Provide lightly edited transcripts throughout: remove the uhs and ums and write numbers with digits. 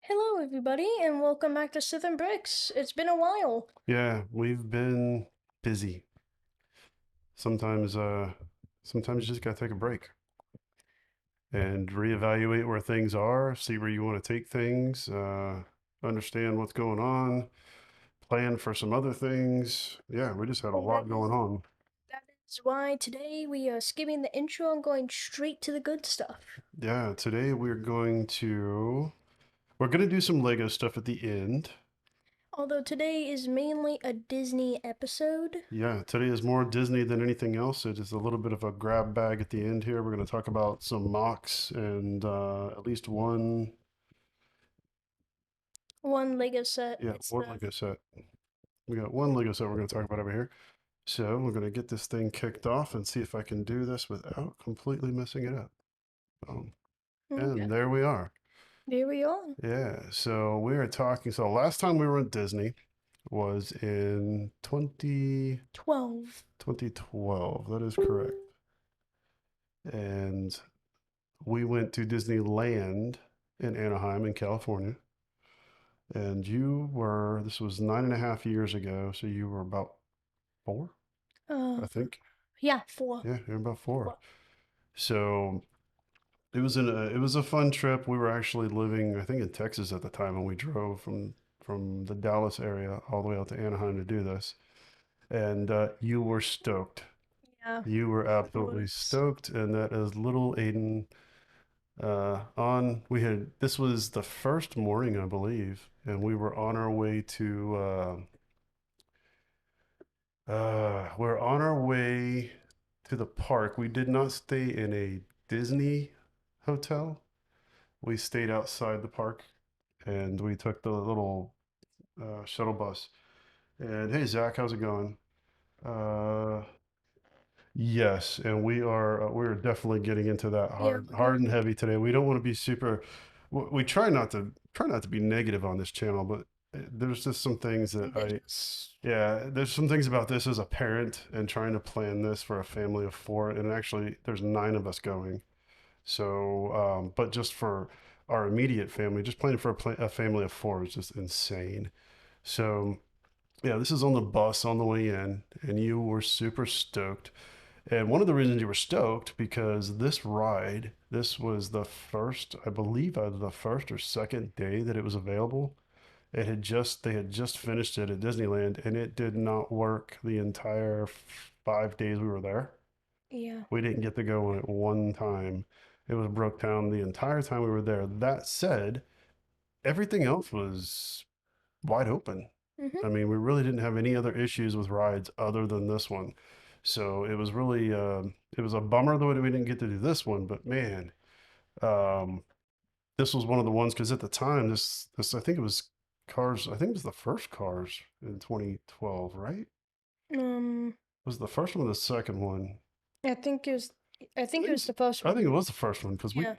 Hello, everybody, and welcome back to Southern Bricks. It's been a while. Yeah, we've been busy. Sometimes, sometimes you just gotta take a break and reevaluate where things are, see where you want to take things, understand what's going on, plan for some other things. Yeah, we just had a And that lot is going on. that is why today we are skipping the intro and going straight to the good stuff. Yeah, today we're gonna do some Lego stuff at the end. Although today is mainly a Disney episode. Yeah, today is more Disney than anything else. It is a little bit of a grab bag at the end here. We're going to talk about some MOCs and at least one. One Lego set. Yeah, It's one the Lego set. We got one Lego set we're going to talk about over here. So we're going to get this thing kicked off and see if I can do this without completely messing it up. okay. And there we are. There we are. Yeah, so we are talking. So last time we were at Disney was in 12. 2012. That is correct. And we went to Disneyland in Anaheim in California. And this was 9.5 years ago. So you were about four, Uh, I think. yeah, 4. Yeah, you're about four. 4. So it was a fun trip. We were actually living, I think, in Texas at the time, and we drove from the Dallas area all the way out to Anaheim to do this. And you were stoked. Yeah, You were it absolutely was. stoked, and that is little Aiden. On we had This was the first morning, I believe, and we were on our way to we're on our way to the park. We did not stay in a Disney hotel. We stayed outside the park and we took the little shuttle bus. And hey, Zach, how's it going? Uh, yes, and we're definitely getting into that Yeah, hard, we're hard and going heavy today. We don't want to be super. We try not to be negative on this channel, but there's just some things that vicious. yeah, there's some things about this as a parent and trying to plan this for a family of four, and actually there's 9 of us going. So, but just for our immediate family, just planning for a family of four is just insane. So, yeah, this is on the bus on the way in, and you were super stoked. And one of the reasons you were stoked because this was the first, I believe, either the first or second day that it was available. They had just finished it at Disneyland, and it did not work the entire 5 days we were there. Yeah. We didn't get to go on it one time. It was broke down the entire time we were there. That said, everything else was wide open. Mm-hmm. I mean, we really didn't have any other issues with rides other than this one. So it was really, it was a bummer though that we didn't get to do this one. But man, um, this was one of the ones because at the time, this I think it was Cars. I think it was the first Cars in 2012, right? Um, Was it the first one or the second one? I think it was. I I think it think was the first I think one. it was the first one because Yeah.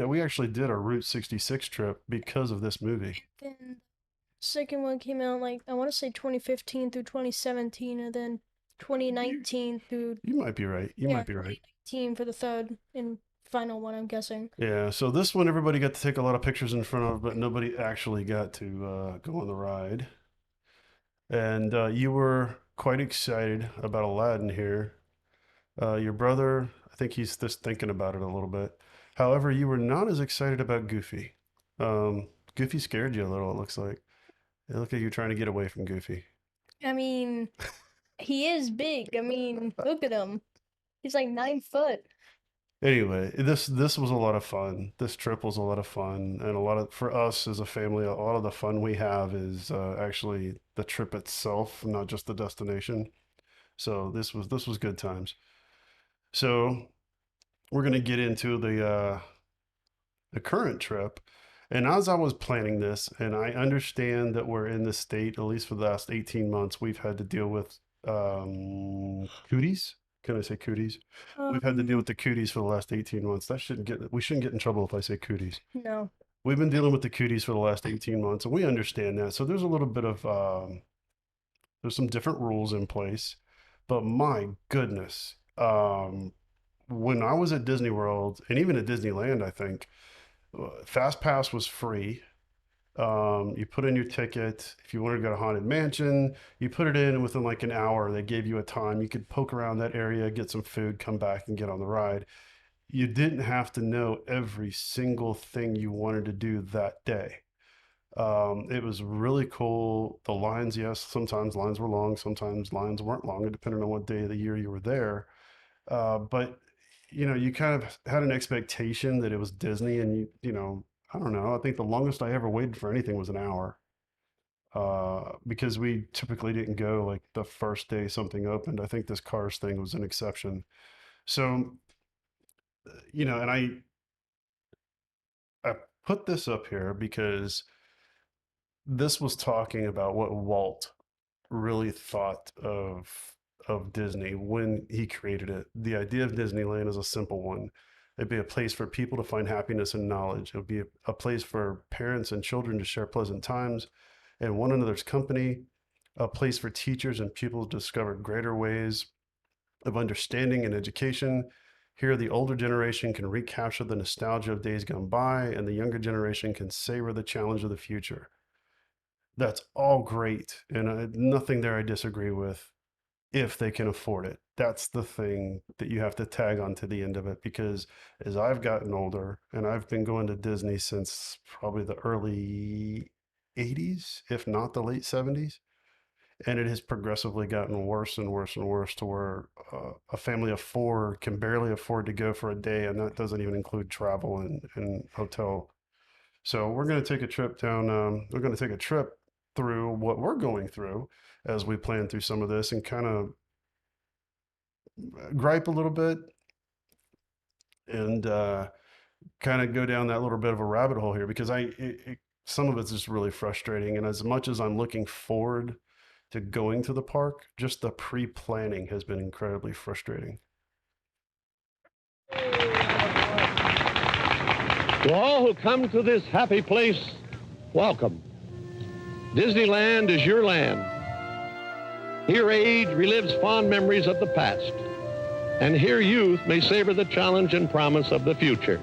we actually did a Route 66 trip because of this movie. Then second one came out like I want to say 2015 through 2017, and then You 2019 through you might be right. You yeah might be right. 2019 for the third and final one. I'm guessing. Yeah, so this one everybody got to take a lot of pictures in front of, but nobody actually got to go on the ride. And you were quite excited about Aladdin here. Your brother, I think he's just thinking about it a little bit. However, you were not as excited about Goofy. Goofy scared you a little, it looks like. It looked like you're trying to get away from Goofy. I mean, he is big. I mean, look at him. He's like 9 foot. Anyway, this was a lot of fun. This trip was a lot of fun, and a lot of for us as a family, a lot of the fun we have is actually the trip itself, not just the destination. So this was good times. So we're gonna get into the current trip. And as I was planning this, and I understand that we're in the state, at least for the last 18 months, we've had to deal with cooties. Can I say cooties? We've had to deal Um, with the cooties for the last 18 months. We shouldn't get in trouble if I say cooties. no. We've been dealing with the cooties for the last 18 months, and we understand that. So there's a little bit of, there's some different rules in place. But my goodness, when I was at Disney World and even at Disneyland, I think Fast Pass was free. You put in your ticket. If you wanted to go to Haunted Mansion, you put it in, and within like an hour, they gave you a time. You could poke around that area, get some food, come back and get on the ride. You didn't have to know every single thing you wanted to do that day. It was really cool. The lines, yes, sometimes lines were long, sometimes lines weren't long, depending on what day of the year you were there. But you kind of had an expectation that it was Disney, and I don't know. I think the longest I ever waited for anything was an hour. Because we typically didn't go like the first day something opened. I think this Cars thing was an exception. So, and I put this up here because this was talking about what Walt really thought of Disney when he created it. The idea of Disneyland is a simple one. It'd be a place for people to find happiness and knowledge. It would be a place for parents and children to share pleasant times and one another's company, a place for teachers and pupils to discover greater ways of understanding and education. Here, the older generation can recapture the nostalgia of days gone by, and the younger generation can savor the challenge of the future. That's all great, and nothing there I disagree with if they can afford it. That's the thing that you have to tag on to the end of it, because as I've gotten older, and I've been going to Disney since probably the early 80s, if not the late 70s, and it has progressively gotten worse and worse and worse to where a family of four can barely afford to go for a day, and that doesn't even include travel and hotel. So we're going to take a trip down. We're going to take a trip through what we're going through as we plan through some of this and kind of gripe a little bit and kind of go down that little bit of a rabbit hole here because some of it's just really frustrating. And as much as I'm looking forward to going to the park, just the pre-planning has been incredibly frustrating. To all who come to this happy place, welcome. Disneyland is your land. Here age relives fond memories of the past, and here youth may savor the challenge and promise of the future.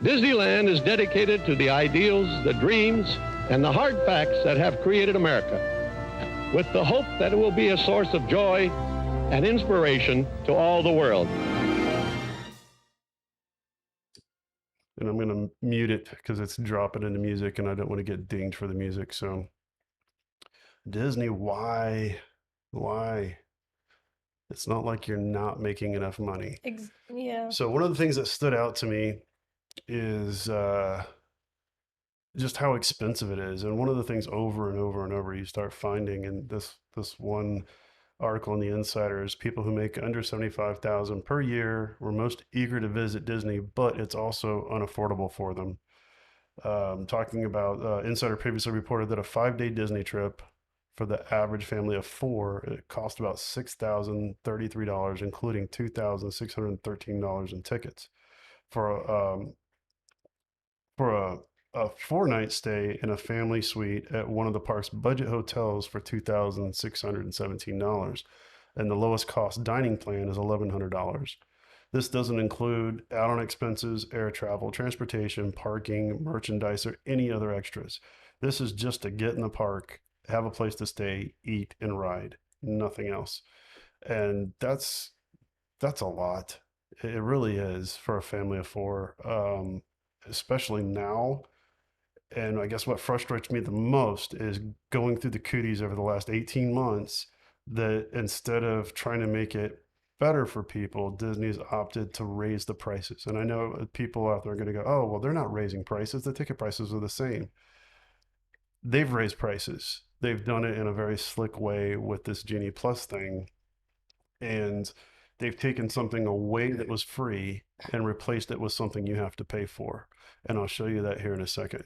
Disneyland is dedicated to the ideals, the dreams, and the hard facts that have created America, with the hope that it will be a source of joy and inspiration to all the world. And I'm going to mute it because it's dropping into music and I don't want to get dinged for the music. So Disney, why? It's not like you're not making enough money. Yeah. So one of the things that stood out to me is just how expensive it is. And one of the things over and over and over you start finding, and this one article in the Insider is people who make under 75,000 per year were most eager to visit Disney, but it's also unaffordable for them. Talking about Insider previously reported that a 5-day Disney trip for the average family of four, it cost about $6,033, including $2,613 in tickets. For a 4-night stay in a family suite at one of the park's budget hotels for $2,617. And the lowest cost dining plan is $1,100. This doesn't include add-on expenses, air travel, transportation, parking, merchandise, or any other extras. This is just to get in the park, have a place to stay, eat, and ride. Nothing else. And that's a lot. It really is for a family of four, especially now. And I guess what frustrates me the most is going through the cooties over the last 18 months that instead of trying to make it better for people, Disney's opted to raise the prices. And I know people out there are going to go, oh, well, they're not raising prices. The ticket prices are the same. They've raised prices. They've done it in a very slick way with this Genie Plus thing. And they've taken something away that was free and replaced it with something you have to pay for. And I'll show you that here in a second.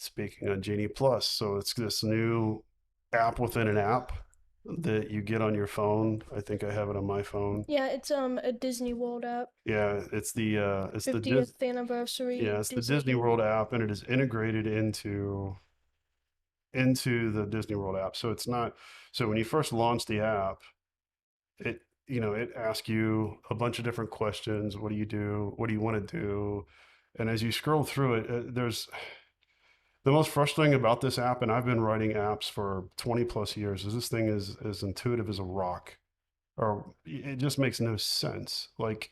Speaking of Genie Plus, so it's this new app within an app that you get on your phone. I think I have it on my phone. Yeah, it's a Disney World app. Yeah, it's the 50th anniversary. yeah, it's the Disney World app, and it is integrated into the Disney World app. So it's not so when you first launch the app, it asks you a bunch of different questions. What do you do? What do you want to do? And as you scroll through it, there's the most frustrating about this app, and I've been writing apps for 20 plus years, is this thing is as intuitive as a rock, or it just makes no sense. Like,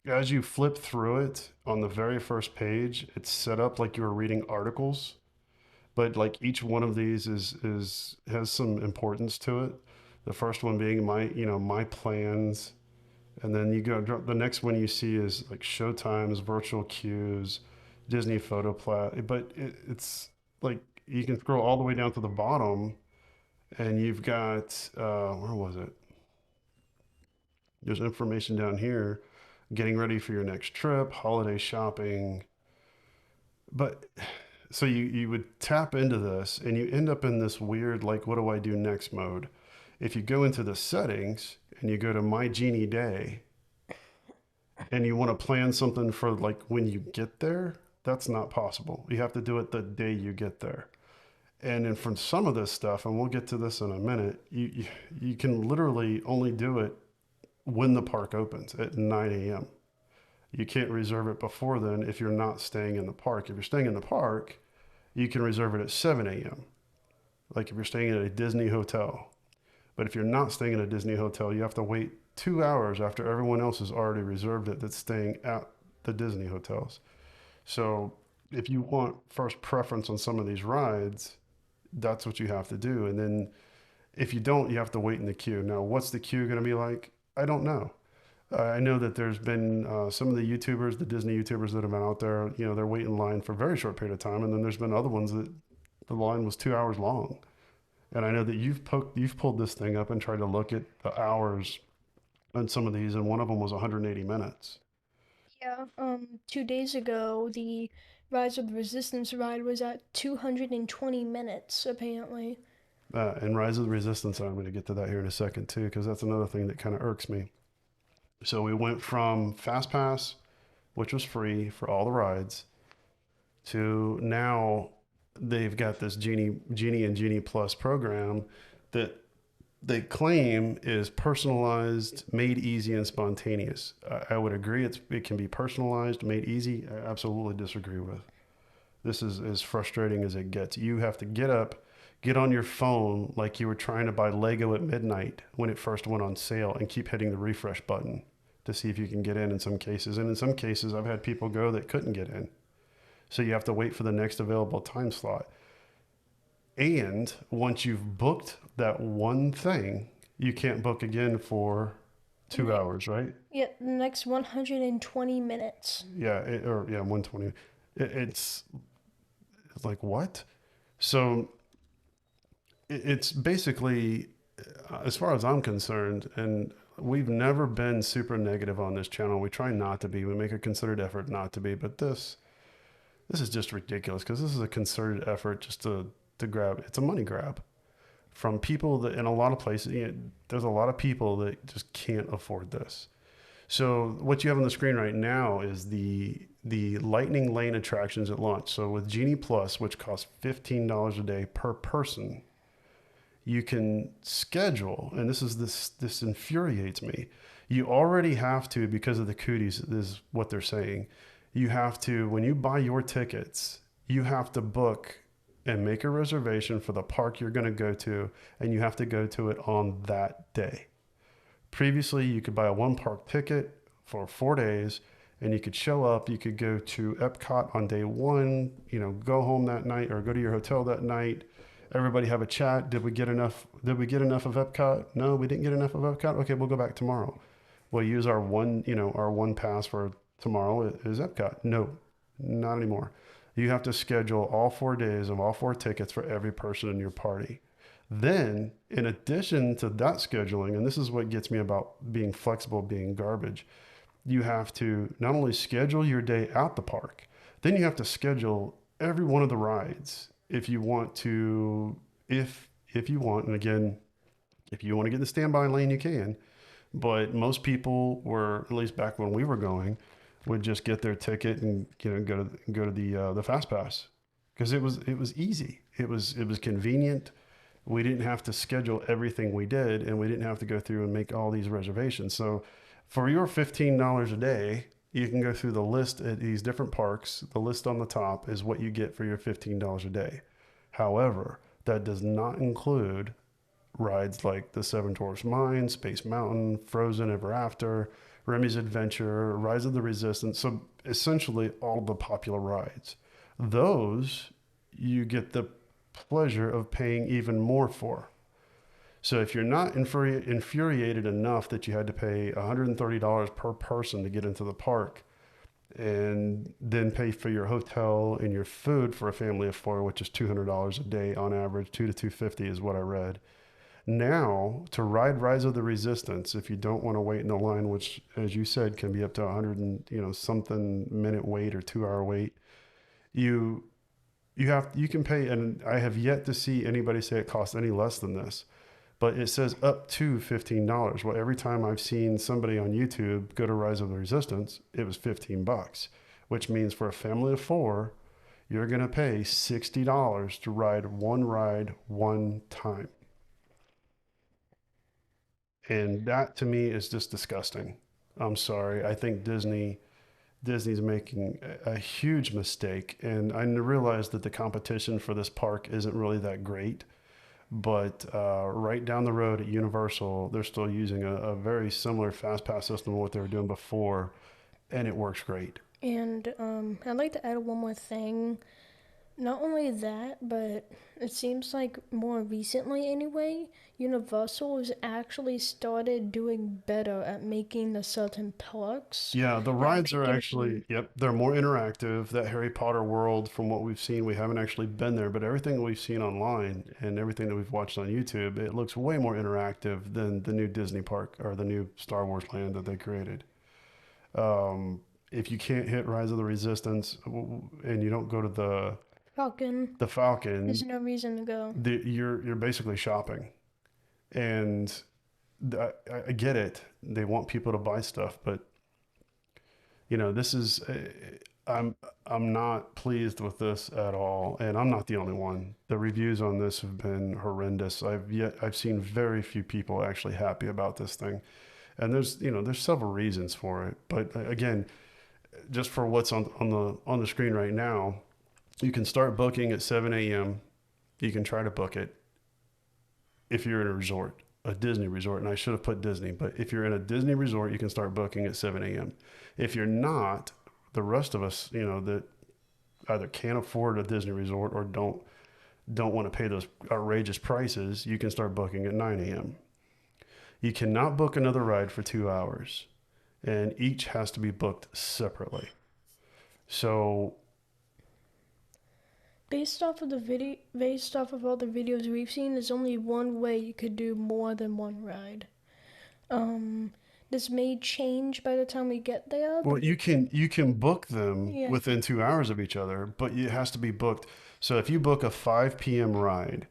as you flip through it on the very first page, it's set up like you were reading articles, but like each one of these is has some importance to it. The first one being my plans, and then you go the next one you see is like show times, virtual queues, Disney photo plat. But it's like you can scroll all the way down to the bottom, and you've got where was it? There's information down here, getting ready for your next trip, holiday shopping. But so you would tap into this and you end up in this weird, like, what do I do next mode? If you go into the settings and you go to my Genie day and you want to plan something for like when you get there, that's not possible. You have to do it the day you get there. And then from some of this stuff, and we'll get to this in a minute, you can literally only do it when the park opens at 9 a.m. You can't reserve it before then if you're not staying in the park. If you're staying in the park, you can reserve it at 7 a.m. Like if you're staying at a Disney hotel. But if you're not staying in a Disney hotel, you have to wait 2 hours after everyone else has already reserved it that's staying at the Disney hotels. So if you want first preference on some of these rides, that's what you have to do. And then if you don't, you have to wait in the queue. Now, what's the queue going to be like? I don't know. I know that there's been some of the YouTubers, the Disney YouTubers that have been out there, they're waiting in line for a very short period of time. And then there's been other ones that the line was 2 hours long. And I know that you've pulled this thing up and tried to look at the hours on some of these, and one of them was 180 minutes. Yeah, 2 days ago, the Rise of the Resistance ride was at 220 minutes, apparently. And Rise of the Resistance, I'm going to get to that here in a second too, because that's another thing that kind of irks me. So we went from Fast Pass, which was free for all the rides, to now they've got this Genie and Genie Plus program that they claim is personalized, made easy, and spontaneous. I would agree it can be personalized, made easy. I absolutely disagree with. This is as frustrating as it gets. You have to get up, get on your phone like you were trying to buy Lego at midnight when it first went on sale, and keep hitting the refresh button to see if you can get in some cases. And in some cases, I've had people go that couldn't get in. So you have to wait for the next available time slot. And once you've booked that one thing, you can't book again for 2 hours, right? Yeah, the next 120 minutes. Yeah, 120. It's like, what? So it's basically, as far as I'm concerned, and we've never been super negative on this channel. We try not to be. We make a concerted effort not to be. But this is just ridiculous, because this is a concerted effort just to grab. It's a money grab from people that in a lot of places, there's a lot of people that just can't afford this. So what you have on the screen right now is the Lightning Lane attractions at launch. So with Genie Plus, which costs $15 a day per person, you can schedule, and this infuriates me. You already have to, because of the cooties, this is what they're saying. You have to, when you buy your tickets, you have to book and make a reservation for the park you're going to go to, and you have to go to it on that day. Previously, you could buy a one park ticket for 4 days, and you could show up, you could go to Epcot on day one, go home that night or go to your hotel that night. Everybody have a chat. Did we get enough of Epcot? No, we didn't get enough of Epcot. Okay, we'll go back tomorrow. We'll use our one pass for tomorrow is Epcot. No, not anymore. You have to schedule all 4 days of all 4 tickets for every person in your party. Then, in addition to that scheduling, and this is what gets me about being flexible, being garbage, you have to not only schedule your day at the park, then you have to schedule every one of the rides if you want to, if you want, and again, if you want to get in the standby lane, you can. But most people were, at least back when we were going, would just get their ticket and go to the Fast Pass, because it was easy. It was convenient. We didn't have to schedule everything we did, and we didn't have to go through and make all these reservations. So for your $15 a day, You can go through the list at these different parks. The list on the top is what you get for your $15 a day. However, that does not include rides like the Seven Dwarfs Mine, Space Mountain, Frozen Ever After, Remy's Adventure, Rise of the Resistance. So essentially all the popular rides. Those you get the pleasure of paying even more for. So if you're not infuriated enough that you had to pay $130 per person to get into the park and then pay for your hotel and your food for a family of four, which is $200 a day on average, $200 to $250 is what I read. Now, to ride Rise of the Resistance, if you don't want to wait in the line, which, as you said, can be up to 100 and something minute wait or 2 hour wait, you you can pay, and I have yet to see anybody say it costs any less than this, but it says up to $15. Well, every time I've seen somebody on YouTube go to Rise of the Resistance, it was $15, which means for a family of four, you're going to pay $60 to ride one time. And that to me is just disgusting. I'm sorry. I think Disney's making a huge mistake. And I realize that the competition for this park isn't really that great. But right down the road at Universal, they're still using a very similar fast pass system to what they were doing before, and it works great. And I'd like to add one more thing. Not only that, but it seems like more recently anyway, Universal has actually started doing better at making the certain parks. Yeah, the Yeah, rides are making actually, yep, they're more interactive. That Harry Potter world, from what we've seen, we haven't actually been there, but everything we've seen online and everything that we've watched on YouTube, it looks way more interactive than the new Disney park or the new Star Wars land that they created. If you can't hit Rise of the Resistance and you don't go to Falcon. the There's Falcon, no reason to go. you're basically shopping. And I get it. They want people to buy stuff, but this is I'm not pleased with this at all, and I'm not the only one. The reviews on this have been horrendous. I've seen very few people actually happy about this thing, and there's several reasons for it. But again, just for what's on the screen right now, you can start booking at 7 a.m. You can try to book it if you're in a resort, a Disney resort, and I should have put Disney, but if you're in a Disney resort, you can start booking at 7 a.m. If you're not, the rest of us, that either can't afford a Disney resort or don't want to pay those outrageous prices, you can start booking at 9 a.m. You cannot book another ride for 2 hours, and each has to be booked separately. So Based off of all the videos we've seen, there's only one way you could do more than one ride. This may change by the time we get there. well, you can book them Yeah. within 2 hours of each other, but it has to be booked. So if you book a 5 p.m. ride,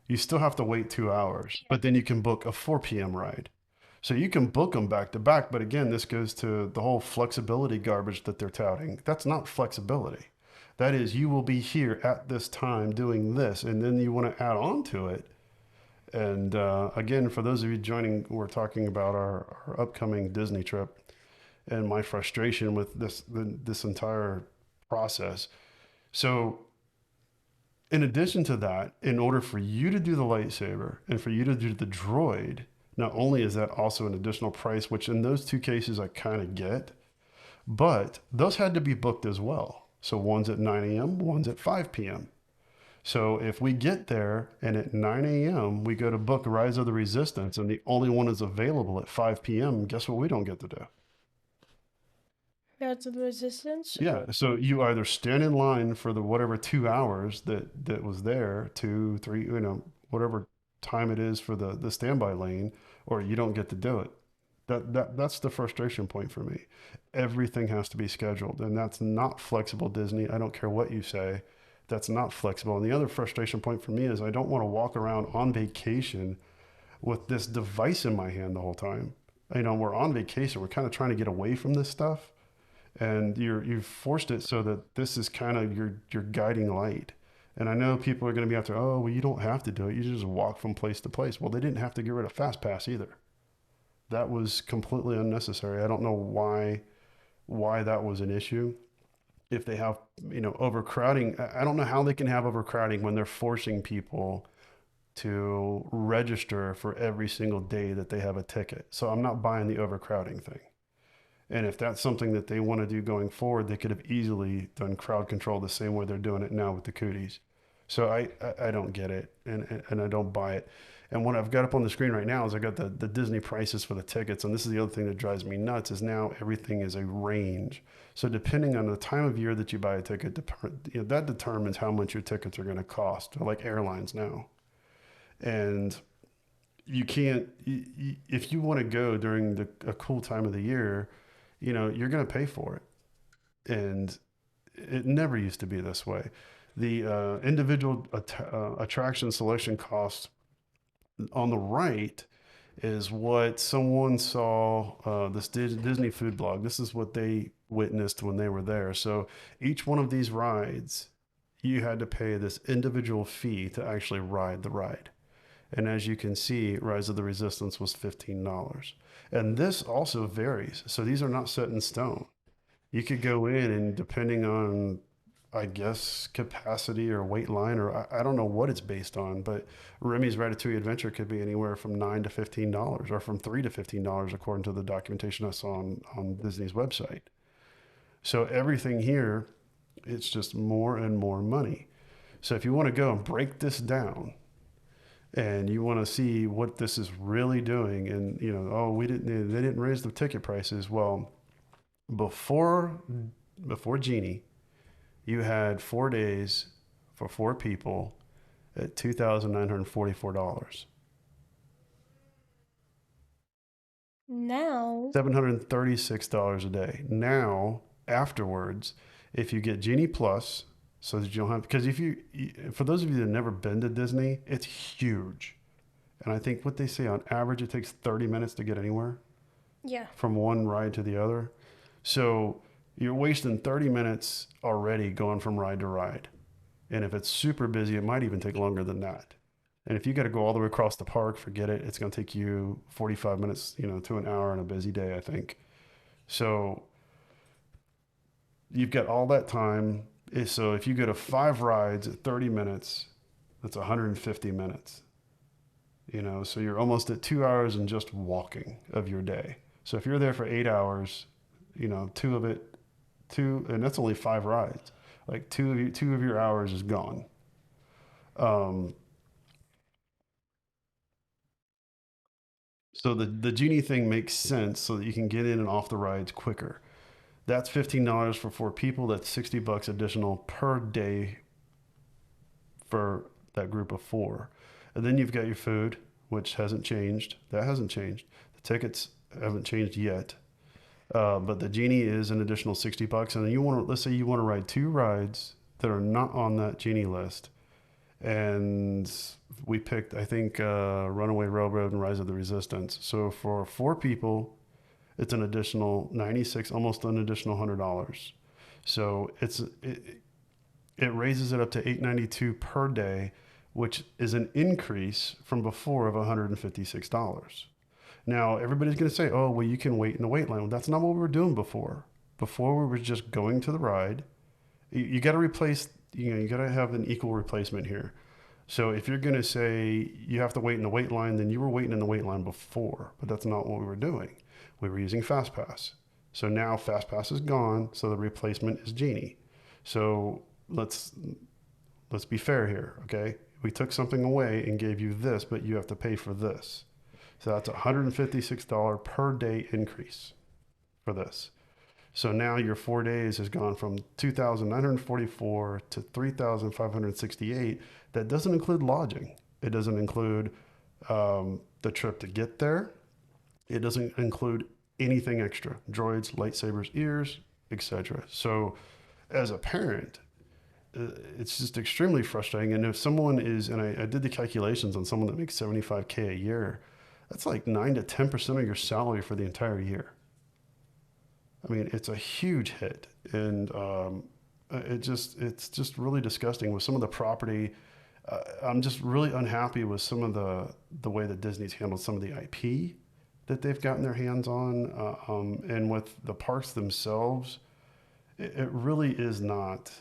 you still have to wait 2 hours, but then you can book a 4 p.m. ride. So you can book them back to back. But again, this goes to the whole flexibility garbage that they're touting. That's not flexibility. That is, you will be here at this time doing this, and then you want to add on to it. And again, for those of you joining, we're talking about our upcoming Disney trip and my frustration with this entire process. So in addition to that, in order for you to do the lightsaber and for you to do the droid, not only is that also an additional price, which in those two cases I kind of get, but those had to be booked as well. So one's at 9 a.m., one's at 5 p.m. So if we get there and at 9 a.m. we go to book Rise of the Resistance and the only one is available at 5 p.m., guess what we don't get to do? Rise of the Resistance? Yeah, so you either stand in line for the whatever 2 hours that was there, 2, 3, whatever time it is for the standby lane, or you don't get to do it. That's the frustration point for me. Everything has to be scheduled, and that's not flexible, Disney. I don't care what you say. That's not flexible. And the other frustration point for me is I don't want to walk around on vacation with this device in my hand the whole time. We're on vacation. We're kind of trying to get away from this stuff, and you've forced it so that this is kind of your guiding light. And I know people are going to be after, oh, well, you don't have to do it. You just walk from place to place. Well, they didn't have to get rid of Fast Pass either. That was completely unnecessary. I don't know why why that was an issue. If they have, overcrowding, I don't know how they can have overcrowding when they're forcing people to register for every single day that they have a ticket. So I'm not buying the overcrowding thing. And if that's something that they want to do going forward, they could have easily done crowd control the same way they're doing it now with the cooties. So I don't get it, and I don't buy it. And what I've got up on the screen right now is I got the Disney prices for the tickets. And this is the other thing that drives me nuts is now everything is a range. So depending on the time of year that you buy a ticket, that determines how much your tickets are going to cost, like airlines now. And you can't, if you want to go during a cool time of the year, you're going to pay for it. And it never used to be this way. The individual attraction selection cost on the right is what someone saw, this Disney food blog. This is what they witnessed when they were there. So each one of these rides, you had to pay this individual fee to actually ride the ride. And as you can see, Rise of the Resistance was $15. And this also varies. So these are not set in stone. You could go in and depending on, I guess, capacity or weight line, or I don't know what it's based on, but Remy's Ratatouille Adventure could be anywhere from $9 to $15 or from $3 to $15 according to the documentation I saw on Disney's website. So everything here, it's just more and more money. So if you want to go and break this down, and you want to see what this is really doing, and they didn't raise the ticket prices. Well, before Genie, you had 4 days for 4 people at $2,944. Now, $736 a day. Now, afterwards, if you get Genie Plus, so that you don't have, because for those of you that have never been to Disney, it's huge. And I think what they say on average, it takes 30 minutes to get anywhere yeah. from one ride to the other. So you're wasting 30 minutes already going from ride to ride. And if it's super busy, it might even take longer than that. And if you got to go all the way across the park, forget it. It's going to take you 45 minutes, to an hour on a busy day, I think. So you've got all that time. So if you go to 5 rides at 30 minutes, that's 150 minutes. So you're almost at 2 hours and just walking of your day. So if you're there for 8 hours, and that's only 5 rides. Like two of your hours is gone. So the Genie thing makes sense so that you can get in and off the rides quicker. That's $15 for 4 people. That's $60 additional per day for that group of 4. And then you've got your food, which hasn't changed. That hasn't changed. The tickets haven't changed yet. But the Genie is an additional $60. And then let's say you want to ride 2 rides that are not on that Genie list. And we picked, I think, Runaway Railroad and Rise of the Resistance. So for 4 people, it's an additional $96, almost an additional $100. So it raises it up to $892 per day, which is an increase from before of $156. Now, everybody's going to say, oh, well, you can wait in the wait line. Well, that's not what we were doing before. Before, we were just going to the ride. You got to replace, you got to have an equal replacement here. So if you're going to say you have to wait in the wait line, then you were waiting in the wait line before, but that's not what we were doing. We were using FastPass. So now FastPass is gone, so the replacement is Genie. So let's be fair here, okay? We took something away and gave you this, but you have to pay for this. So that's a $156 per day increase for this. So now your 4 days has gone from $2,944 to $3,568. That doesn't include lodging. It doesn't include the trip to get there. It doesn't include anything extra, droids, lightsabers, ears, etc. So as a parent, it's just extremely frustrating. And if someone is, and I did the calculations on someone that makes $75K a year, that's like 9 to 10% of your salary for the entire year. I mean, it's a huge hit. And it's just really disgusting with some of the property. I'm just really unhappy with some of the way that Disney's handled some of the IP that they've gotten their hands on, and with the parks themselves, it really is not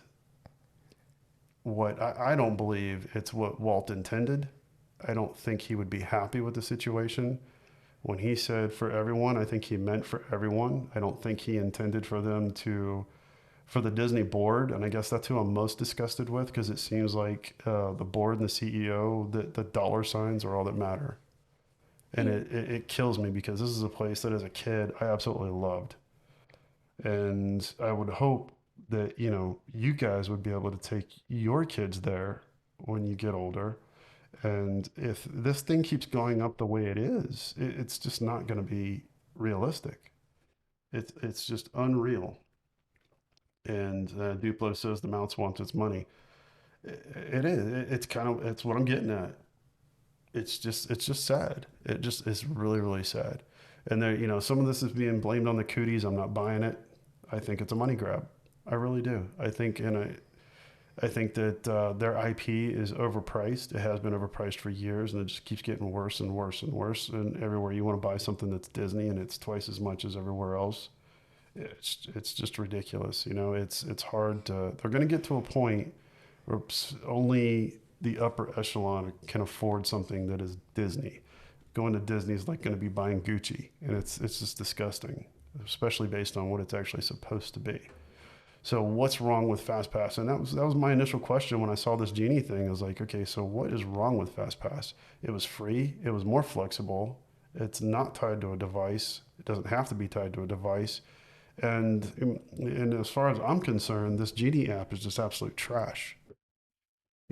what I don't believe it's what Walt intended. I don't think he would be happy with the situation. When he said for everyone, I think he meant for everyone. I don't think he intended for them to, for the Disney board, and I guess that's who I'm most disgusted with because it seems like the board and the CEO, the dollar signs are all that matter. And Yeah. it kills me because this is a place that as a kid I absolutely loved. And I would hope that, you know, you guys would be able to take your kids there when you get older. And if this thing keeps going up the way it is, it's just not going to be realistic. It's just unreal. And Duplo says the mouse wants its money. It is. It's kind of it's what I'm getting at. It's just sad. It just is really really sad. And there, you know, some of this is being blamed on the cooties. I'm not buying it. I think it's a money grab. I really do. I think that their IP is overpriced. It has been overpriced for years, and it just keeps getting worse and worse and worse. And everywhere you want to buy something that's Disney, and it's twice as much as everywhere else. It's just ridiculous. You know, it's hard to. They're going to get to a point where only the upper echelon can afford something that is Disney. Going to Disney is like going to be buying Gucci, and it's just disgusting, especially based on what it's actually supposed to be. So what's wrong with FastPass? And that was my initial question when I saw this Genie thing. I was like, okay, so what is wrong with FastPass? It was free. It was more flexible. It's not tied to a device. It doesn't have to be tied to a device. And as far as I'm concerned, this Genie app is just absolute trash.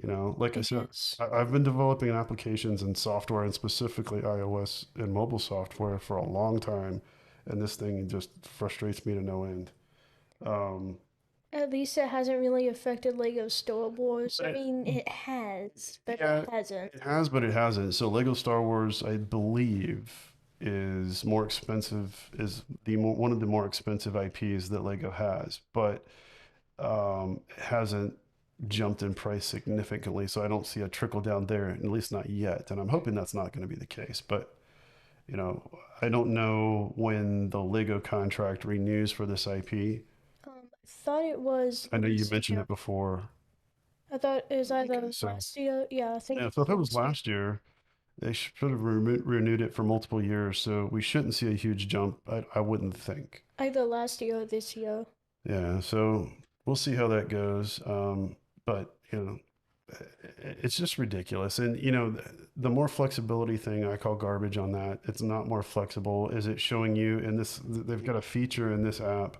You know, like I It said, is. I've been developing applications and software, and specifically iOS and mobile software for a long time, and this thing just frustrates me to no end. Um, At least it hasn't really affected Lego Star Wars. I but mean, it has, but it Yeah, hasn't. it has, but it hasn't. So Lego Star Wars, I believe, is more expensive, is one of the more expensive IPs that Lego has, but it hasn't jumped in price significantly. So I don't see a trickle down there, at least not yet. And I'm hoping that's not going to be the case. But you know, I don't know when the Lego contract renews for this IP. I thought it was I know you this mentioned year. it before. I thought it was Okay, either so last year. Yeah, I think yeah, it so if it was was last year. last year, they should have renewed it for multiple years, so we shouldn't see a huge jump. I wouldn't think. Either last year or this year. Yeah, so we'll see how that goes. But you know, it's just ridiculous. And you know, the more flexibility thing I call garbage on that. It's not more flexible. Is it showing you in this? They've got a feature in this app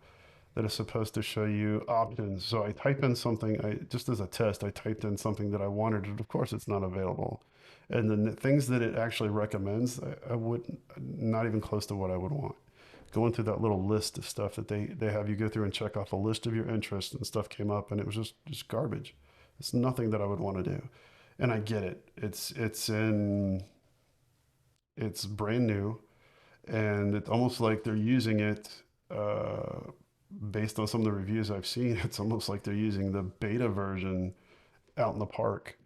that is supposed to show you options. So I type in something, I just as a test, I typed in something that I wanted, and of course it's not available. And then the things that it actually recommends, I wouldn't, not even close to what I would want. Going through that little list of stuff that they have you go through and check off a list of your interests and stuff came up, and it was just garbage. It's nothing that I would want to do. And I get it. It's brand new, and it's almost like they're using it based on some of the reviews I've seen. It's almost like they're using the beta version out in the park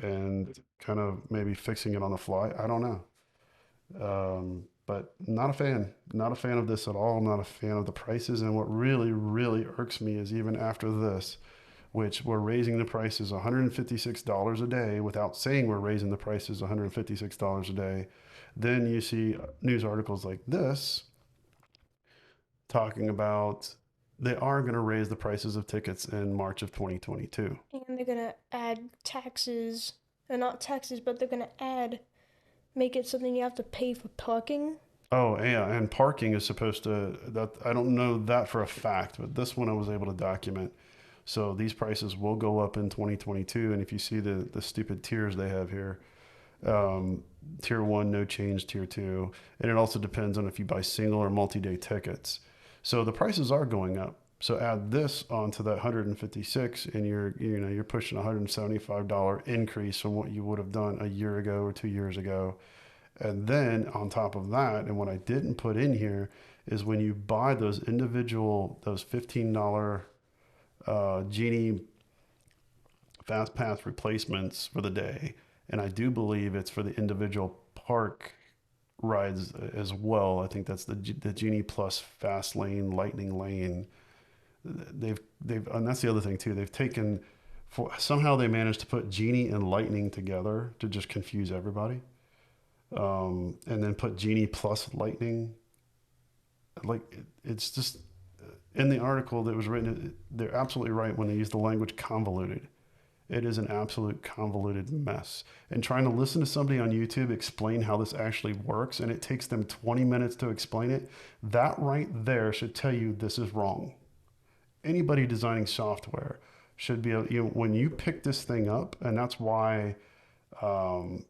and kind of maybe fixing it on the fly. I don't know. But not a fan. Not a fan of this at all. Not a fan of the prices. And what really, really irks me is even after this, which we're raising the prices $156 a day without saying we're raising the prices $156 a day. Then you see news articles like this talking about they are going to raise the prices of tickets in March of 2022. And they're gonna add taxes. Or not taxes, but they're gonna make it something you have to pay for parking. Oh, yeah, and parking is supposed to that I don't know that for a fact, but this one I was able to document. So these prices will go up in 2022, and if you see the stupid tiers they have here, um, tier one no change, tier two, and it also depends on if you buy single or multi-day tickets. So the prices are going up. So add this onto that 156, and you're pushing $175 increase from what you would have done a year ago or 2 years ago. And then on top of that, and what I didn't put in here is when you buy those $15 Genie Fast Pass replacements for the day, and I do believe it's for the individual park rides as well. I think that's the Genie Plus Fast Lane, Lightning Lane. They've and that's the other thing too. They've taken for somehow they managed to put Genie and Lightning together to just confuse everybody, and then put Genie plus Lightning. Like it's just in the article that was written. They're absolutely right when they use the language convoluted. It is an absolute convoluted mess. And trying to listen to somebody on YouTube explain how this actually works, and it takes them 20 minutes to explain it, that right there should tell you this is wrong. Anybody designing software should be able, when you pick this thing up, and that's why, um,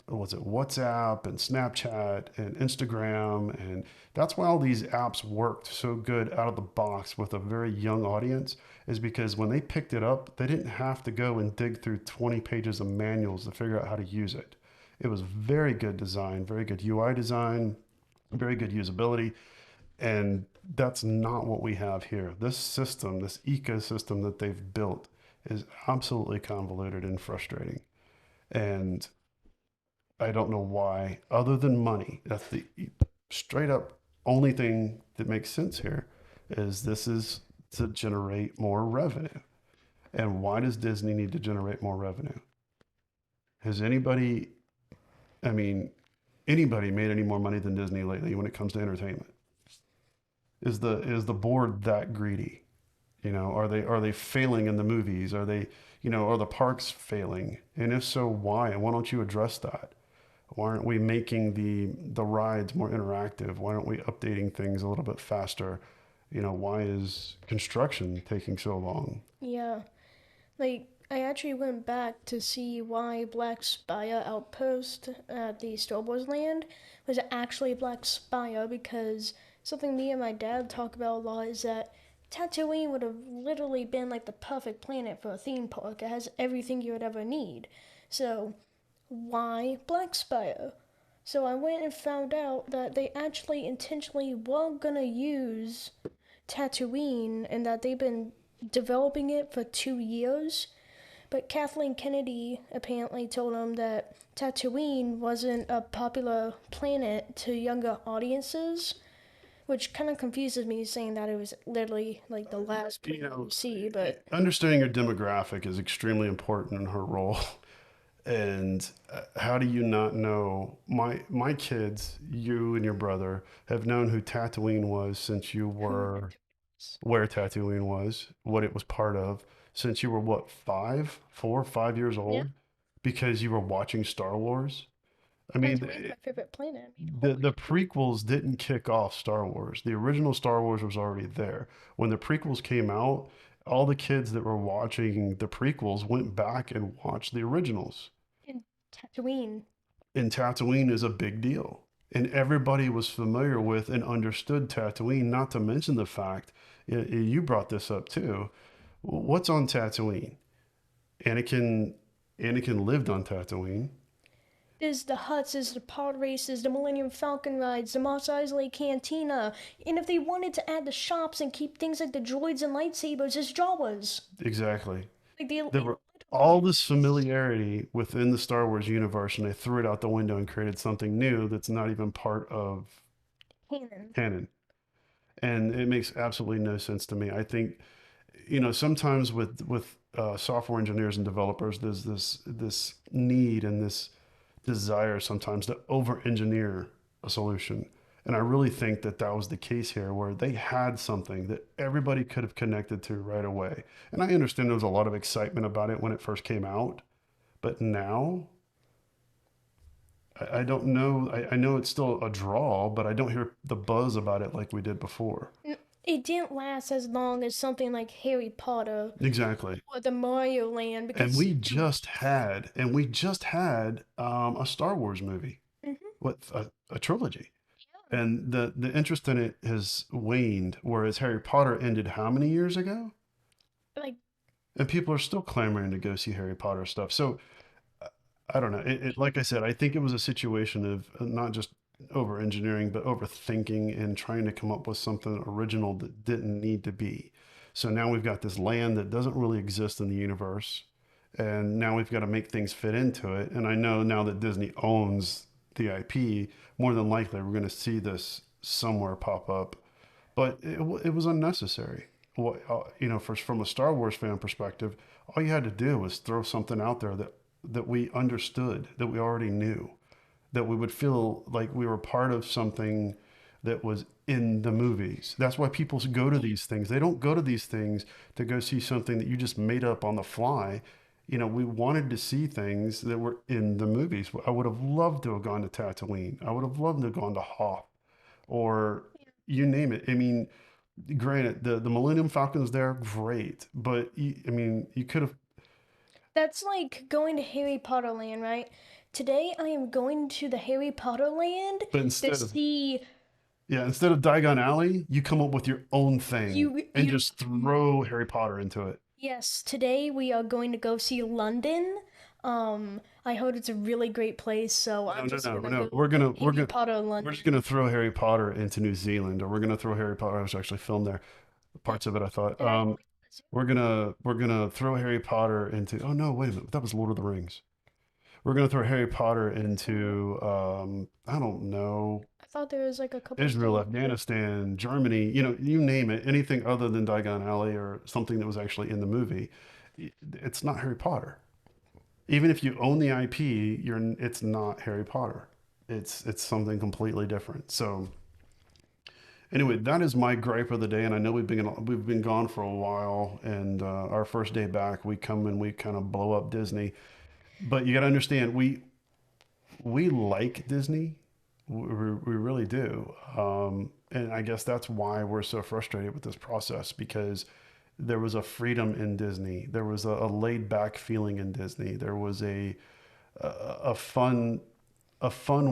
what's it, WhatsApp and Snapchat and Instagram, and that's why all these apps worked so good out of the box with a very young audience, is because when they picked it up, they didn't have to go and dig through 20 pages of manuals to figure out how to use it. It was very good design, very good UI design, very good usability. And that's not what we have here. This system, this ecosystem that they've built is absolutely convoluted and frustrating. And I don't know why, other than money. That's the straight up only thing that makes sense here is this is to generate more revenue. And why does Disney need to generate more revenue? Has anybody, I mean, anybody made any more money than Disney lately when it comes to entertainment? Is the board that greedy? Are they failing in the movies? Are they, are the parks failing? And if so, why? And why don't you address that? Why aren't we making the rides more interactive? Why aren't we updating things a little bit faster? Why is construction taking so long? Yeah. Like, I actually went back to see why Black Spire Outpost at the Star Wars land was actually Black Spire, because something me and my dad talk about a lot is that Tatooine would have literally been like the perfect planet for a theme park. It has everything you would ever need. So, why Black Spire? So I went and found out that they actually intentionally were gonna use Tatooine and that they've been developing it for 2 years. But Kathleen Kennedy apparently told them that Tatooine wasn't a popular planet to younger audiences, which kind of confuses me, saying that it was literally like the last You planet know, you see. But understanding your demographic is extremely important in her role. And how do you not know? My kids, you and your brother, have known who Tatooine was since you were where Tatooine was, what it was part of, since you were what, 5, 4, 5 years yeah, old, because you were watching Star Wars. I mean, Tatooine's my favorite planet. I mean, holy the prequels didn't kick off Star Wars. The original Star Wars was already there. When the prequels came out, all the kids that were watching the prequels went back and watched the originals. in Tatooine. And Tatooine is a big deal. And everybody was familiar with and understood Tatooine, not to mention the fact, you brought this up too. What's on Tatooine? Anakin Anakin lived on Tatooine. There's the huts, there's the pod races, the Millennium Falcon rides, the Mos Eisley Cantina. And if they wanted to add the shops and keep things like the droids and lightsabers as Jawas. Exactly. Like they There were all this familiarity within the Star Wars universe, and they threw it out the window and created something new that's not even part of canon. canon. And it makes absolutely no sense to me. I think, sometimes with software engineers and developers, there's this need and this desire sometimes to over engineer a solution. And I really think that that was the case here, where they had something that everybody could have connected to right away. And I understand there was a lot of excitement about it when it first came out, but now I don't know. I know it's still a draw, but I don't hear the buzz about it like we did before. It didn't last as long as something like Harry Potter Exactly. or the Mario Land And because. we just had a Star Wars movie, Mhm. what a trilogy. And the interest in it has waned, whereas Harry Potter ended how many years ago? Like, And people are still clamoring to go see Harry Potter stuff. So I don't know. Like I said, I think it was a situation of not just over engineering, but overthinking and trying to come up with something original that didn't need to be. So now we've got this land that doesn't really exist in the universe. And now we've got to make things fit into it. And I know now that Disney owns the IP, more than likely we're going to see this somewhere pop up. But it was unnecessary. Well, from a Star Wars fan perspective, all you had to do was throw something out there that we understood, that we already knew, that we would feel like we were part of something that was in the movies. That's why people go to these things. They don't go to these things to go see something that you just made up on the fly. We wanted to see things that were in the movies. I would have loved to have gone to Tatooine. I would have loved to have gone to Hoth or you name it. I mean, granted, the Millennium Falcon's there, great, but you could have. That's like going to Harry Potter Land, right? Today I am going to the Harry Potter Land But to see instead of Diagon Alley, you come up with your own thing and you. just throw Harry Potter into it. Yes, today we are going to go see London. I heard it's a really great place, so No, I'm no, just no, gonna no. go We're gonna Harry Potter we're just London. gonna throw Harry Potter into New Zealand, or we're gonna throw Harry Potter. I was actually filmed there, parts of it. I thought. Did I only We're gonna throw Harry Potter into. Oh no, wait a minute. That was Lord of the Rings. We're gonna throw Harry Potter into. I don't know. I thought there was like a couple Israel, states. Afghanistan, Germany, you name it, anything other than Diagon Alley or something that was actually in the movie, it's not Harry Potter. Even if you own the IP, it's not Harry Potter. It's something completely different. So anyway, that is my gripe of the day, and I know we've been gone for a while, and our first day back, we come and we kind of blow up Disney. But you got to understand, we like Disney. We really do. And I guess that's why we're so frustrated with this process because there was a freedom in Disney. There was a laid back feeling in Disney. There was a fun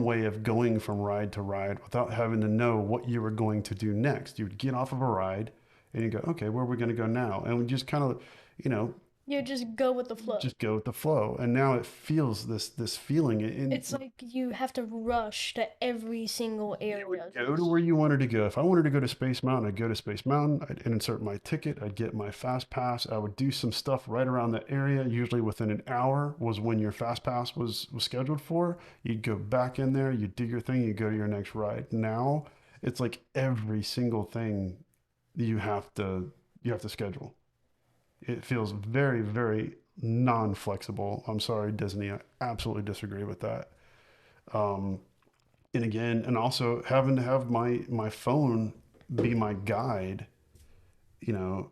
way of going from ride to ride without having to know what you were going to do next. You would get off of a ride and you go, okay, where are we going to go now? And we just kind of, you know, You just go with the flow. just go with the flow. And now it feels this feeling. It's like you have to rush to every single You would area. go to where you wanted to go. If I wanted to go to Space Mountain, I'd go to Space Mountain. I'd insert my ticket. I'd get my fast pass. I would do some stuff right around that area. Usually within an hour was when your fast pass was scheduled for. You'd go back in there. You'd do your thing. You go to your next ride. Now it's like every single thing you have to schedule. It feels very, very non-flexible. I'm sorry, Disney. I absolutely disagree with that. Um, and again, and also having to have my phone be my guide.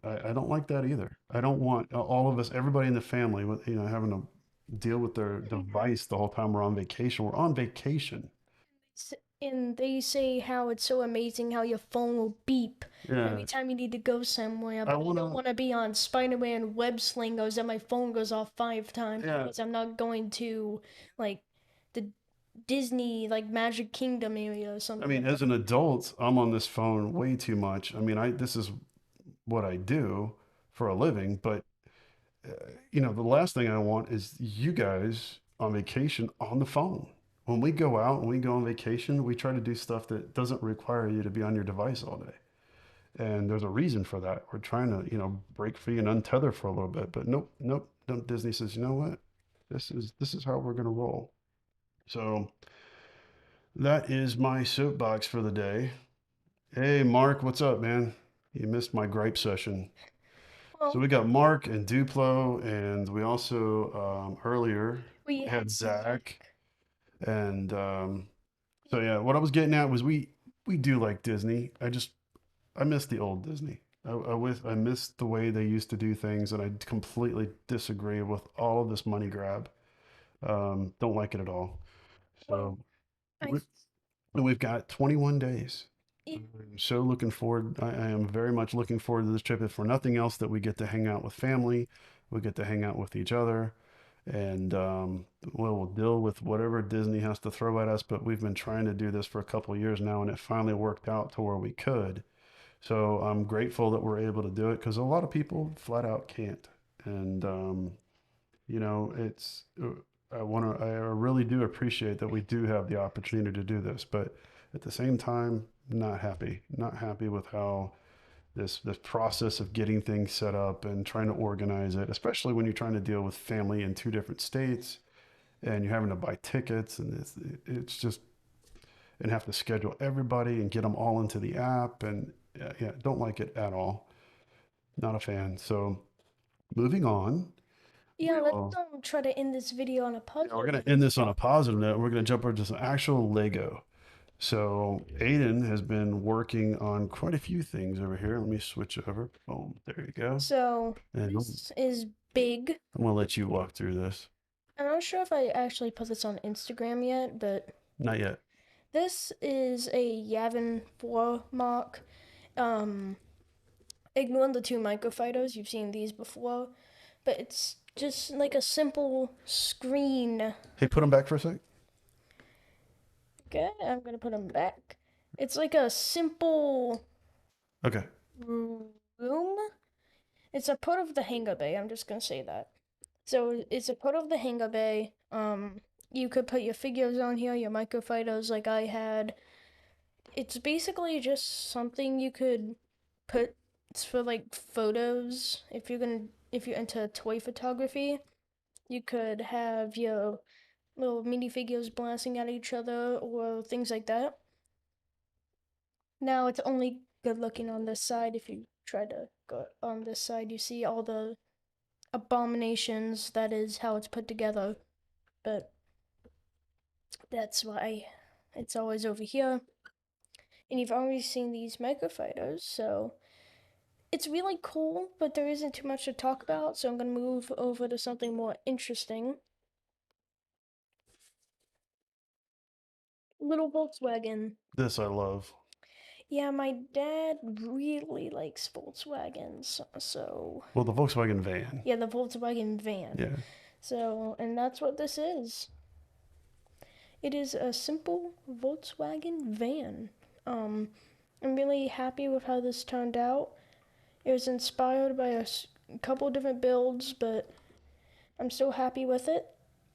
I don't like that either. I don't want all of us, everybody in the family, with having to deal with their device the whole time we're on vacation. We're on vacation. And they say how it's so amazing how your phone will beep Yeah, every time you need to go somewhere, I but I don't wanna. want to be on Spider-Man web slingers and my phone goes off 5 times Yeah, because I'm not going to like the Disney like Magic Kingdom area or I something mean, like that. as an adult, I'm on this phone way too much. I mean, I this is what I do for a living, but uh, the last thing I want is you guys on vacation on the phone. When we go out and we go on vacation, we try to do stuff that doesn't require you to be on your device all day. And there's a reason for that. We're trying to, break free and untether for a little bit. But nope, nope, nope. Disney says, you know what? This is how we're gonna roll. So that is my soapbox for the day. Hey, Mark, what's up, man? You missed my gripe session. So Well, we got Mark and Duplo, and we also earlier we had had Zach, Zach. and so yeah. What I was getting at was we do like Disney. I miss the old Disney. I miss the way they used to do things, and I completely disagree with all of this money grab. Don't like it at all. So Well, I we, and we've got 21 days. it, I'm so looking forward. I am very much looking forward to this trip. If for nothing else, that we get to hang out with family, we get to hang out with each other, and we'll deal with whatever Disney has to throw at us. But we've been trying to do this for a couple of years now, and it finally worked out to where we could. So I'm grateful that we're able to do it because a lot of people flat out can't. And it's I really do appreciate that we do have the opportunity to do this, but at the same time, not happy with how this process of getting things set up and trying to organize it, especially when you're trying to deal with family in two different states and you're having to buy tickets, and it's just, and have to schedule everybody and get them all into the app, and yeah, don't like it at all. Not a fan. So moving on. Yeah, let's We'll, try to end this video on a yeah, we're positive gonna note. end this on a positive note. We're gonna jump into some actual Lego. So Aiden has been working on quite a few things over here. Let me switch over. Boom, there you go. So And this is big. I'm gonna let you walk through this. I'm not sure if I actually put this on Instagram yet, but Not yet. this is a Yavin 4 mock. Ignoring the two microfighters, you've seen these before, but it's just like a simple screen. Hey, put them back for a sec. Okay, I'm gonna put them back. It's like a simple Okay. room. It's a part of the hangar bay. I'm just gonna say that. So it's a part of the hangar bay. You could put your figures on here, your microfighters, like I had. It's basically just something you could put. It's for like photos. If you're into toy photography, you could have your little minifigures blasting at each other or things like that. Now it's only good looking on this side. If you try to go on this side, you see all the abominations. That is how it's put together. But that's why it's always over here. And you've already seen these microfighters, so it's really cool, but there isn't too much to talk about, so I'm gonna move over to something more interesting. Little Volkswagen. This I love. Yeah, my dad really likes Volkswagens, so Well, the Volkswagen van. yeah, the Volkswagen van. Yeah. So, and that's what this is. It is a simple Volkswagen van. I'm really happy with how this turned out. It was inspired by a couple different builds, but I'm still happy with it.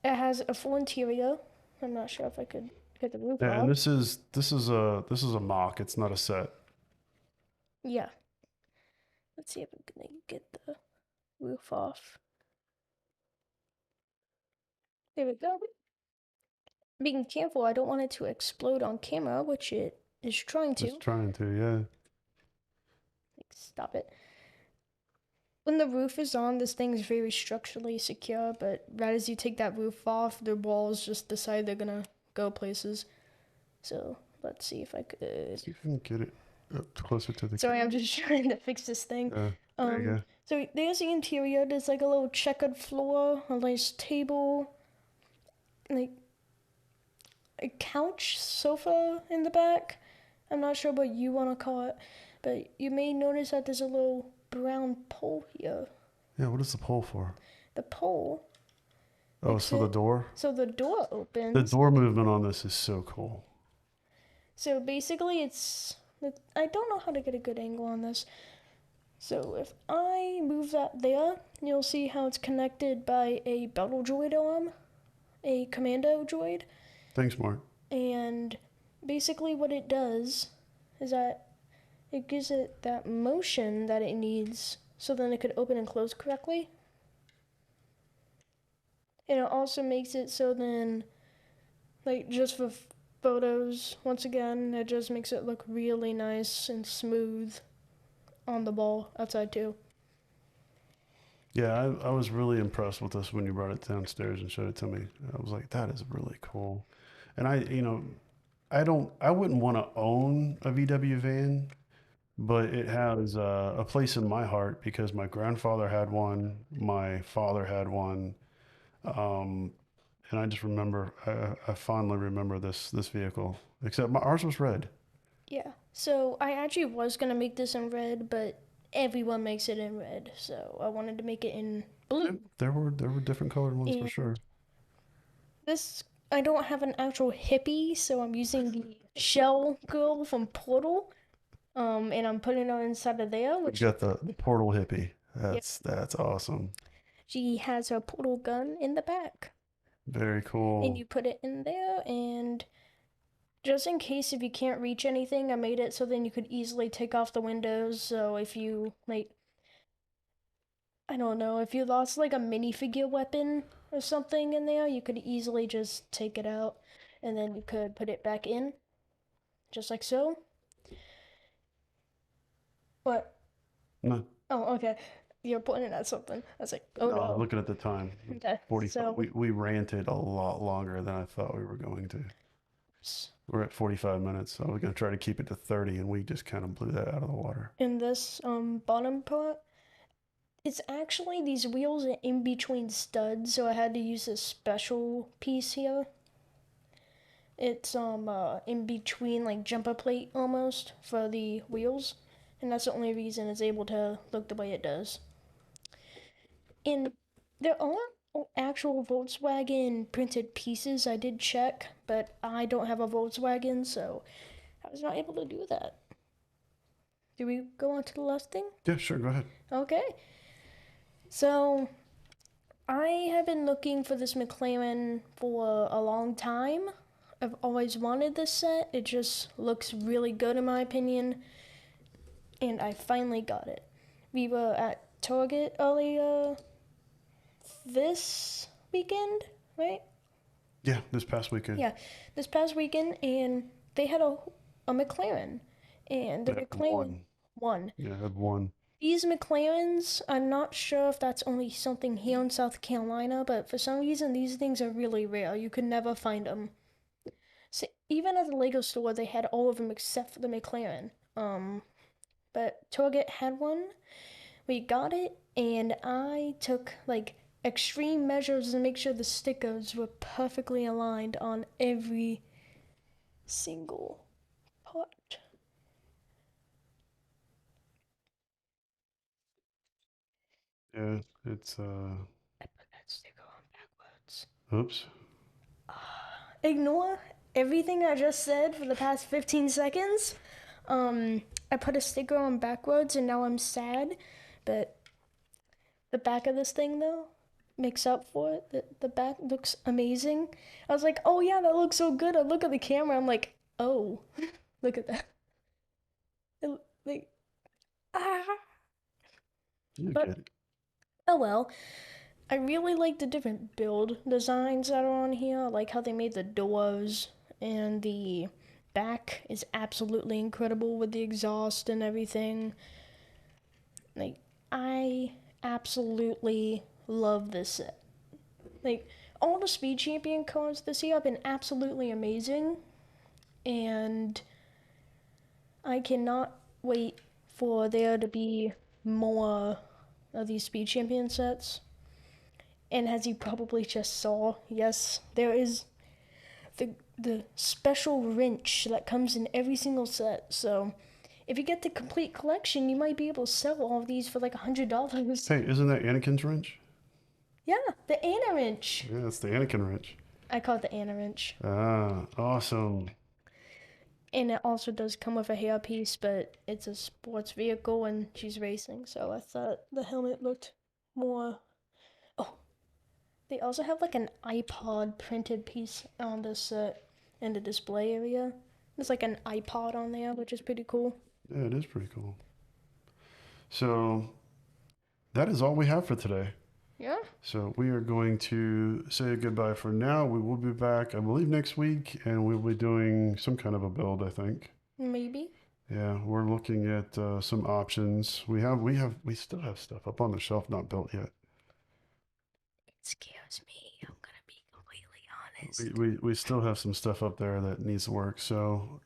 It has a full interior. I'm not sure if I could get the roof Yeah, off. and this is a mock. It's not a set. Yeah. Let's see if we can get the roof off. There we go. Being careful, I don't want it to explode on camera, which it is trying to. It's trying to, yeah. Like, stop it. When the roof is on, this thing is very structurally secure, but right as you take that roof off, the walls just decide they're gonna go places. So let's see if I could. See if you can get it up closer to the. Sorry, I'm just trying to fix this thing. There you go. So there's the interior. There's like a little checkered floor, a nice table, like a couch, sofa in the back. I'm not sure what you want to call it, but you may notice that there's a little brown pole here. Yeah, what is the pole for? The pole. Oh, so the door? So the door opens. The door movement on this is so cool. So basically I don't know how to get a good angle on this. So if I move that there, you'll see how it's connected by a battle droid arm, a commando droid. Thanks, Mark. And basically what it does is that it gives it that motion that it needs so then it could open and close correctly. And it also makes it so then, like, just for photos, once again, it just makes it look really nice and smooth on the ball outside too. Yeah, I was really impressed with this when you brought it downstairs and showed it to me. I was like, that is really cool. And I wouldn't want to own a VW van, but it has a place in my heart because my grandfather had one, my father had one, and I just remember, I fondly remember this vehicle. Except ours was red. Yeah. So I actually was gonna make this in red, but everyone makes it in red, so I wanted to make it in blue. There were different colored ones for sure. This I don't have an actual hippie, so I'm using the shell girl from Portal. And I'm putting her inside of there. You got the portal hippie. That's awesome. She has her portal gun in the back. Very cool. And you put it in there, and just in case if you can't reach anything, I made it so then you could easily take off the windows. So if you, like, I don't know, if you lost like a minifigure weapon, or something in there, you could easily just take it out and then you could put it back in, just like so. What? No, Oh, okay. You're pointing at something. I was like, oh no, no. looking at the time. Okay, 45. so We ranted a lot longer than I thought we were going to. We're at 45 minutes, so we're going to try to keep it to 30, and we just kind of blew that out of the water. in this bottom part, it's actually these wheels are in between studs, so I had to use this special piece here. It's in between like jumper plate almost for the wheels, and that's the only reason it's able to look the way it does. And there are actual Volkswagen printed pieces. I did check, but I don't have a Volkswagen, so I was not able to do that. Do we go on to the last thing? Yeah, sure, go ahead. Okay. So I have been looking for this McLaren for a long time. I've always wanted this set. It just looks really good in my opinion. And I finally got it. We were at Target earlier this weekend, right? Yeah, this past weekend. Yeah, this past weekend, and they had a McLaren. And the They had McLaren one. Yeah, I had one. These McLarens, I'm not sure if that's only something here in South Carolina, but for some reason these things are really rare. You could never find them. So even at the Lego store, they had all of them except for the McLaren. But Target had one. We got it, and I took like extreme measures to make sure the stickers were perfectly aligned on every single part. Yeah, it's I put that sticker on backwards. oops. Ignore everything I just said for the past 15 seconds. I put a sticker on backwards and now I'm sad, but the back of this thing though makes up for it. The back looks amazing. I was like, oh yeah, that looks so good. I look at the camera, I'm like, oh, look at that. Like, ah. You But get it. oh well. I really like the different build designs that are on here. I like how they made the doors, and the back is absolutely incredible with the exhaust and everything. Like, I absolutely love this set. Like, all the Speed Champion cars this year have been absolutely amazing, and I cannot wait for there to be more of these Speed Champion sets. And as you probably just saw, yes, there is the special wrench that comes in every single set. So if you get the complete collection, you might be able to sell all of these for like $100. Hey, isn't that Anakin's wrench? Yeah, the Anna wrench. Yeah, it's the Anakin wrench. I call it the Anna wrench. Ah, awesome. And it also does come with a hairpiece, but it's a sports vehicle and she's racing, so I thought the helmet looked more. Oh, they also have like an iPod printed piece on this set in the display area. There's like an iPod on there, which is pretty cool. Yeah, it is pretty cool. So that is all we have for today. Yeah. So we are going to say goodbye for now. We will be back, I believe, next week, and we'll be doing some kind of a build, I think. Maybe. Yeah, we're looking at some options. We still have stuff up on the shelf not built yet. Excuse me, I'm gonna be completely honest. We still have some stuff up there that needs work. So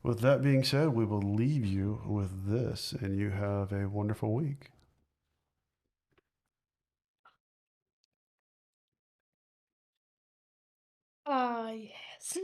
with that being said, we will leave you with this, and you have a wonderful week. Ah, yes.